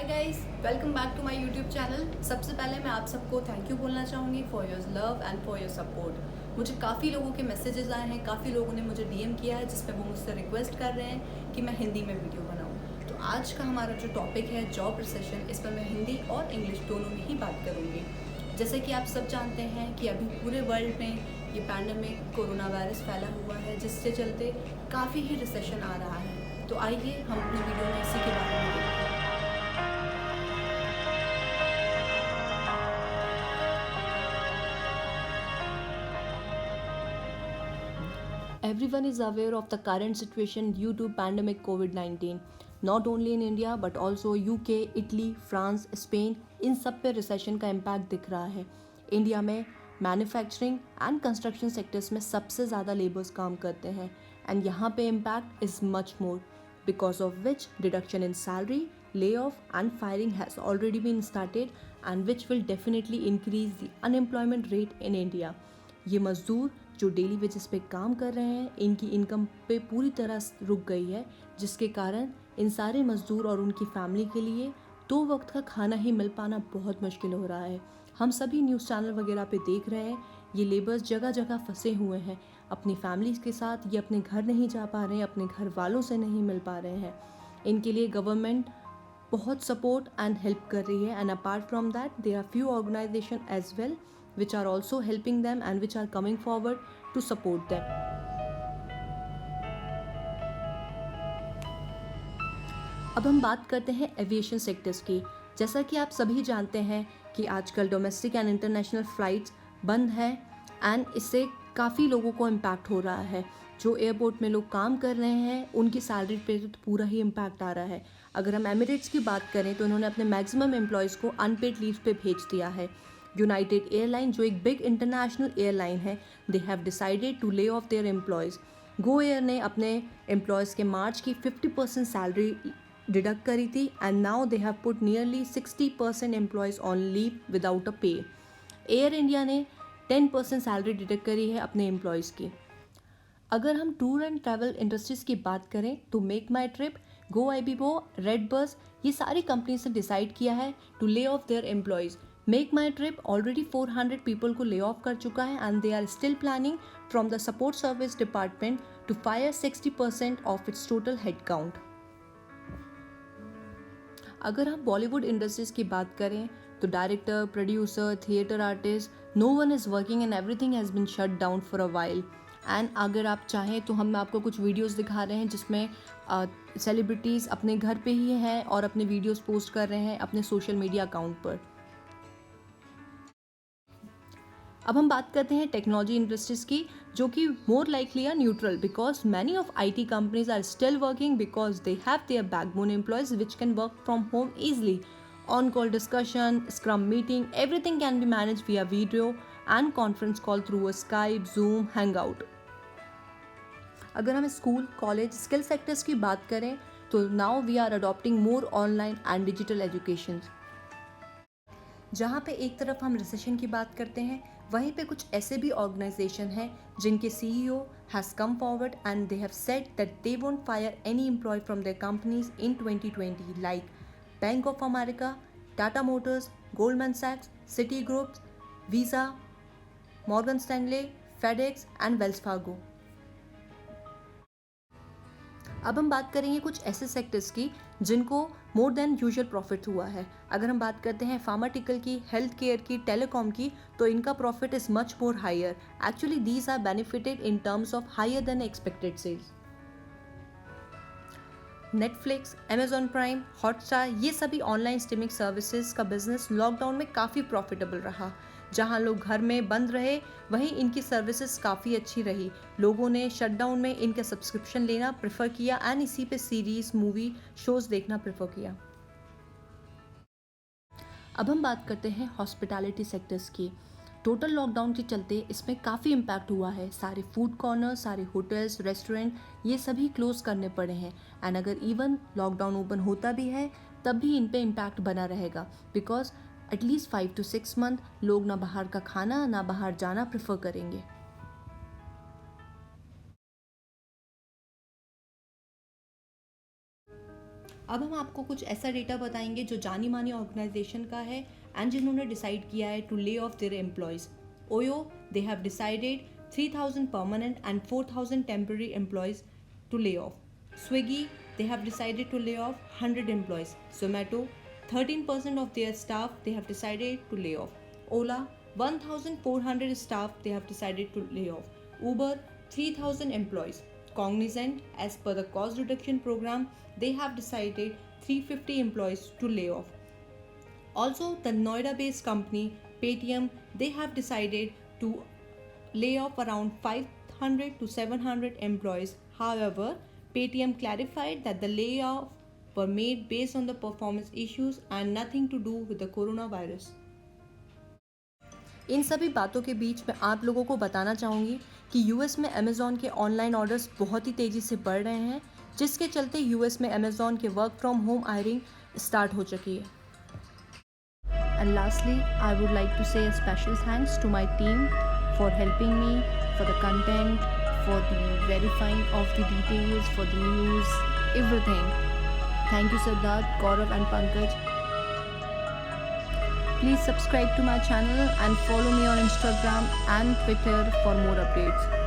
Guys, welcome back to my YouTube channel. सबसे पहले मैं आप सबको थैंक यू बोलना चाहूँगी for your love and for your support. मुझे काफ़ी लोगों के मैसेजेस आए हैं, काफ़ी लोगों ने मुझे डीएम किया है जिसमें वो मुझसे रिक्वेस्ट कर रहे हैं कि मैं हिंदी में वीडियो बनाऊँ। तो आज का हमारा जो टॉपिक है जॉब रिसेशन, इस पर मैं हिंदी और इंग्लिश दोनों में ही बात करूँगी। जैसे कि आप सब जानते हैं कि अभी पूरे वर्ल्ड में ये पैंडेमिक कोरोना वायरस फैला हुआ है, जिसके चलते काफ़ी ही रिसेशन आ रहा है। तो आइए हम अपनी वीडियो में इसी के बारे में देखते हैं। Everyone is aware of the current situation due to pandemic COVID-19. Not only in India but also UK, Italy, France, Spain, इन सब पे रिसेशन का इम्पैक्ट दिख रहा है। इंडिया में मैन्युफैक्चरिंग एंड कंस्ट्रक्शन सेक्टर्स में सबसे ज़्यादा लेबर्स काम करते हैं एंड यहाँ पे impact is much more because of which reduction in salary, layoff and firing has already been started and which will definitely increase the unemployment rate in India. ये मज़दूर जो डेली वेजेस पे काम कर रहे हैं, इनकी इनकम पे पूरी तरह रुक गई है, जिसके कारण इन सारे मज़दूर और उनकी फैमिली के लिए 2 वक्त का खाना ही मिल पाना बहुत मुश्किल हो रहा है। हम सभी न्यूज़ चैनल वगैरह पे देख रहे हैं, ये लेबर्स जगह जगह फंसे हुए हैं अपनी फैमिलीज़ के साथ। ये अपने घर नहीं जा पा रहे हैं, अपने घर वालों से नहीं मिल पा रहे हैं। इनके लिए गवर्नमेंट बहुत सपोर्ट एंड हेल्प कर रही है and apart from that there are few organization as well which are also helping them and which are coming forward to support them. अब हम बात करते हैं एविएशन सेक्टर्स की। जैसा कि आप सभी जानते हैं कि आजकल डोमेस्टिक एंड इंटरनेशनल फ़्लाइट्स बंद हैं एंड इससे काफ़ी लोगों को इम्पैक्ट हो रहा है। जो एयरपोर्ट में लोग काम कर रहे हैं उनकी सैलरी पे तो पूरा ही इम्पैक्ट आ रहा है। अगर हम एमिरेट्स की बात करें तो उन्होंने अपने मैक्सिमम एम्प्लॉयज़ को अनपेड लीव पे भेज दिया है। यूनाइटेड एयरलाइन जो एक बिग इंटरनेशनल एयरलाइन है, they have decided to lay off their employees. Go Air ने अपने एम्प्लॉयज़ के मार्च की 50% सैलरी डिडक्ट करी थी and now they have put nearly 60% employees on leave without a pay. Air India ने 10% सैलरी डिडक्ट करी है अपने एम्प्लॉयज़ की। अगर हम टूर एंड ट्रैवल इंडस्ट्रीज़ की बात करें तो make My trip, go ibibo, red bus, ये सारी कंपनीज ने डिसाइड किया है to lay off their employees. Make My Trip already 400 people को ले ऑफ कर चुका है and they are still planning from the support service department to fire 60% of its total head count. अगर हम Bollywood industries की बात करें तो director, producer, theatre artist, no one is working and everything has been shut down for a while. And अगर आप चाहें तो हम आपको कुछ वीडियोस दिखा रहे हैं जिसमें सेलिब्रिटीज़ अपने घर पे ही हैं और अपने वीडियोस पोस्ट कर रहे हैं अपने सोशल मीडिया अकाउंट पर। अब हम बात करते हैं टेक्नोलॉजी इंडस्ट्रीज की, जो कि more likely are neutral because many of IT companies are still working because they have their backbone employees which can work from home easily. On call discussion, scrum meeting, everything can be manage via video and conference call through a Skype, Zoom, Hangout. अगर हम school, college, skill sectors की बात करें तो now we are adopting more online and digital education. जहाँ पे एक तरफ हम रिसेशन की बात करते हैं, वहीं पे कुछ ऐसे भी ऑर्गेनाइजेशन हैं जिनके CEO has come forward and they have said that they won't fire any employ from their companies in 2020 like Bank of America, Tata Motors, Goldman सैक्स, Citigroup, Visa, Morgan Stanley, FedEx and Wells Fargo. अब हम बात करेंगे कुछ ऐसे sectors की जिनको more than usual profit हुआ है। अगर हम बात करते हैं फार्माटिकल की, हेल्थ केयर की, टेलीकॉम की, तो इनका profit is much more higher. Actually these are benefited in terms of higher than expected sales. Netflix, Amazon Prime, Hotstar, ये सभी ऑनलाइन स्ट्रीमिंग सर्विसेज का बिजनेस लॉकडाउन में काफ़ी प्रॉफिटेबल रहा। जहां लोग घर में बंद रहे वहीं इनकी सर्विसेज काफ़ी अच्छी रही। लोगों ने शटडाउन में इनका सब्सक्रिप्शन लेना प्रेफर किया एंड इसी पे सीरीज, मूवी, शोज़ देखना प्रेफर किया। अब हम बात करते हैं हॉस्पिटैलिटी सेक्टर्स की। टोटल लॉकडाउन के चलते इसमें काफ़ी इम्पैक्ट हुआ है। सारे फूड कॉर्नर, सारे होटल्स, रेस्टोरेंट, ये सभी क्लोज करने पड़े हैं एंड अगर इवन लॉकडाउन ओपन होता भी है तब भी इन पे इम्पैक्ट बना रहेगा बिकॉज एटलीस्ट 5 to 6 मंथ लोग ना बाहर का खाना ना बाहर जाना प्रेफर करेंगे। अब हम आपको कुछ ऐसा डेटा बताएंगे जो जानी मानी ऑर्गेनाइजेशन का है एंड जिन्होंने डिसाइड किया है to lay off their employees. OYO, they have decided 3,000 permanent and 4,000 temporary employees to lay off. Swiggy, they have decided to lay off 100 employees. Zomato, 13% of their staff they have decided to lay off. Ola, 1,400 staff they have decided to lay off. Uber, 3,000 employees. Cognizant, as per the cost reduction program, they have decided 350 employees to lay off. Also, the Noida-based company Paytm, they have decided to lay off around 500 to 700 employees. However, Paytm clarified that the layoffs were made based on the performance issues and nothing to do with the coronavirus. इन सभी बातों के बीच मैं आप लोगों को बताना चाहूँगी कि यूएस में अमेज़ॉन के ऑनलाइन ऑर्डर्स बहुत ही तेज़ी से बढ़ रहे हैं, जिसके चलते यूएस में अमेज़ॉन के work from home hiring start हो चुकी है. And lastly, I would like to say a special thanks to my team for helping me, for the content, for the verifying of the details, for the news, everything. Thank you Siddharth, Gaurav and Pankaj. Please subscribe to my channel and follow me on Instagram and Twitter for more updates.